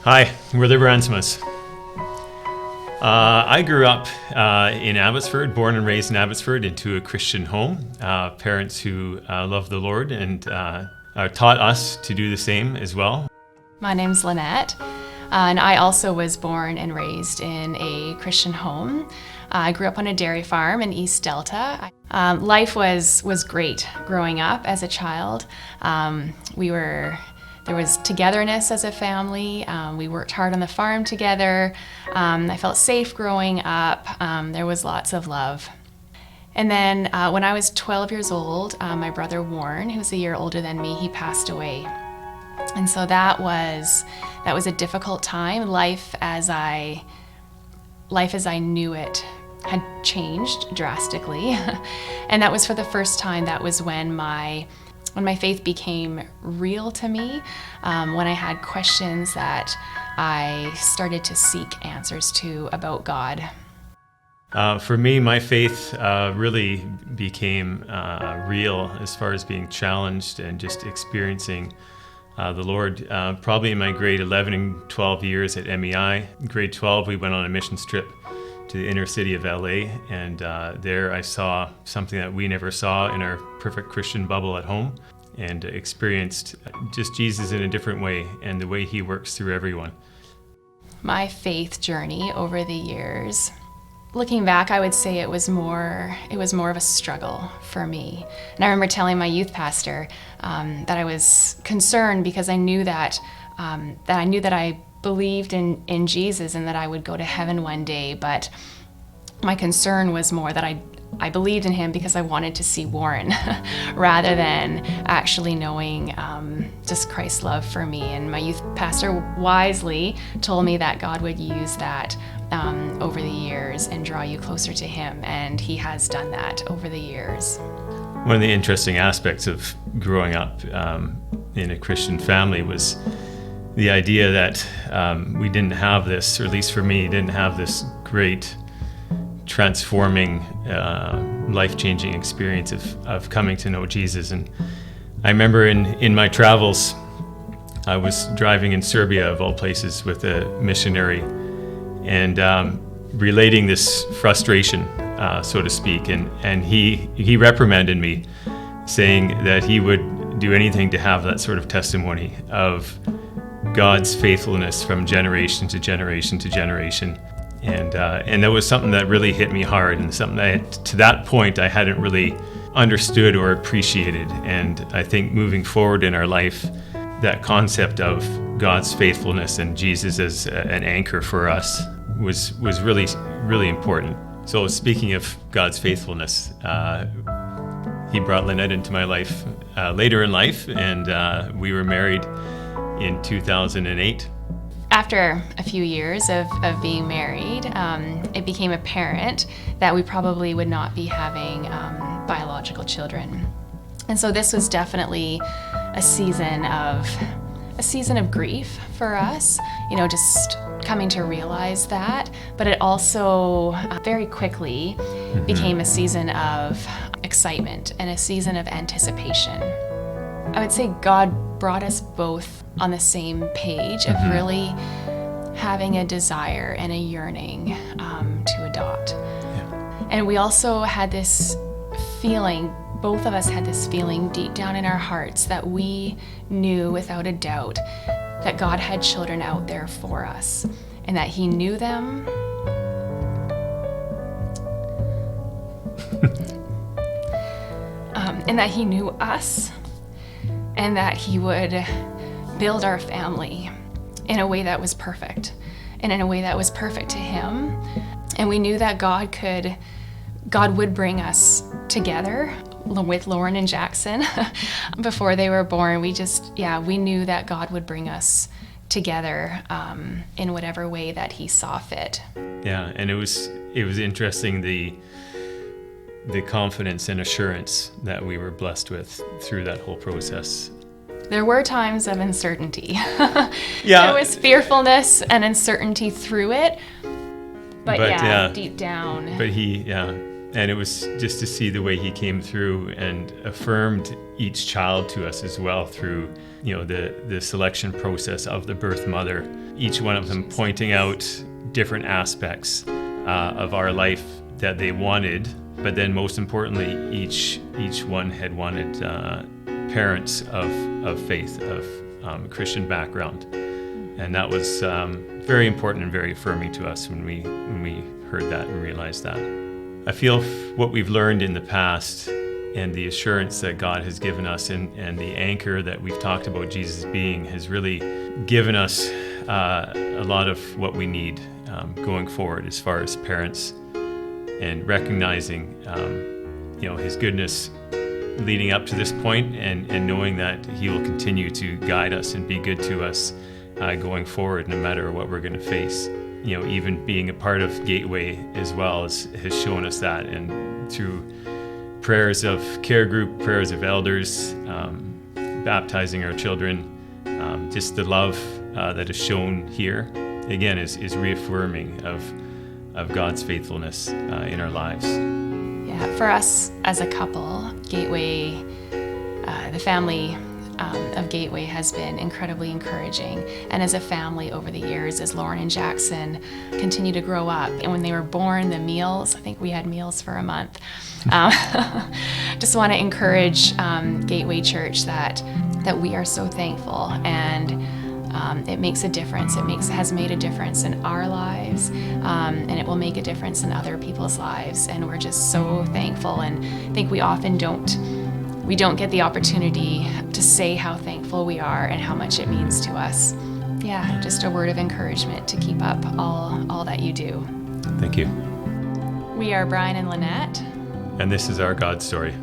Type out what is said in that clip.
Hi, we're the Bransmas. I grew up in Abbotsford, born and raised in Abbotsford, into a Christian home. Parents who love the Lord and taught us to do the same as well. My name's Lynette, and I also was born and raised in a Christian home. I grew up on a dairy farm in East Delta. Life was great growing up as a child. There was togetherness as a family. We worked hard on the farm together. I felt safe growing up. There was lots of love. And then when I was 12 years old, my brother Warren, who was a year older than me, he passed away. And so that was a difficult time. Life as I knew it had changed drastically. And that was for the first time. That was when my faith became real to me, when I had questions that I started to seek answers to about God. For me, my faith really became real as far as being challenged and just experiencing the Lord. Probably in my grade 11 and 12 years at MEI. Grade 12, we went on a mission trip to the inner city of LA, and there I saw something that we never saw in our perfect Christian bubble at home, and experienced just Jesus in a different way and the way he works through everyone. My faith journey over the years, looking back, I would say it was more of a struggle for me. And I remember telling my youth pastor that I was concerned because I knew that I believed in Jesus and that I would go to heaven one day, but my concern was more that I believed in him because I wanted to see Warren rather than actually knowing just Christ's love for me. And my youth pastor wisely told me that God would use that over the years and draw you closer to him, and he has done that over the years. One of the interesting aspects of growing up in a Christian family was the idea that we didn't have this, or at least for me, didn't have this great transforming, life-changing experience of coming to know Jesus. And I remember in my travels, I was driving in Serbia, of all places, with a missionary, and relating this frustration, so to speak. And he reprimanded me, saying that he would do anything to have that sort of testimony of God's faithfulness from generation to generation to generation. And that was something that really hit me hard, and something that to that point I hadn't really understood or appreciated. And I think moving forward in our life, that concept of God's faithfulness and Jesus as an anchor for us was really, really important. So speaking of God's faithfulness, he brought Lynette into my life later in life, and we were married in 2008. After a few years of being married, it became apparent that we probably would not be having biological children. And so this was definitely a season of grief for us, just coming to realize that. But it also very quickly became a season of excitement and a season of anticipation. I would say God brought us both on the same page of really having a desire and a yearning to adopt. Yeah. And we also had this feeling, both of us had this feeling deep down in our hearts that we knew without a doubt that God had children out there for us, and that he knew them. And that he knew us, and that he would build our family in a way that was perfect, and in a way that was perfect to him. And we knew that God would bring us together with Lauren and Jackson before they were born. We knew that God would bring us together in whatever way that he saw fit. Yeah, and it was interesting, the confidence and assurance that we were blessed with through that whole process. There were times of uncertainty. Yeah. There was fearfulness and uncertainty through it, but deep down. But And it was just to see the way he came through and affirmed each child to us as well through, the selection process of the birth mother. Each one of them pointing out different aspects of our life that they wanted, but then most importantly, each one had wanted parents of faith, of Christian background, and that was very important and very affirming to us when we heard that and realized that. I feel what we've learned in the past and the assurance that God has given us and the anchor that we've talked about Jesus being has really given us a lot of what we need going forward as far as parents, and recognizing his goodness leading up to this point, and knowing that he will continue to guide us and be good to us going forward no matter what we're going to face. Even being a part of Gateway as well has shown us that, and through prayers of care group, prayers of elders, baptizing our children, just the love that is shown here, again, is reaffirming of God's faithfulness in our lives. Yeah, for us as a couple, Gateway, the family of Gateway has been incredibly encouraging. And as a family over the years, as Lauren and Jackson continue to grow up, and when they were born, the meals, I think we had meals for a month. Just want to encourage Gateway Church that we are so thankful, and it makes a difference. Has made a difference in our lives, and it will make a difference in other people's lives. And we're just so thankful, and I think we often don't get the opportunity to say how thankful we are and how much it means to us. Yeah, just a word of encouragement to keep up all that you do. Thank you. We are Bryan and Lynette. And this is our God story.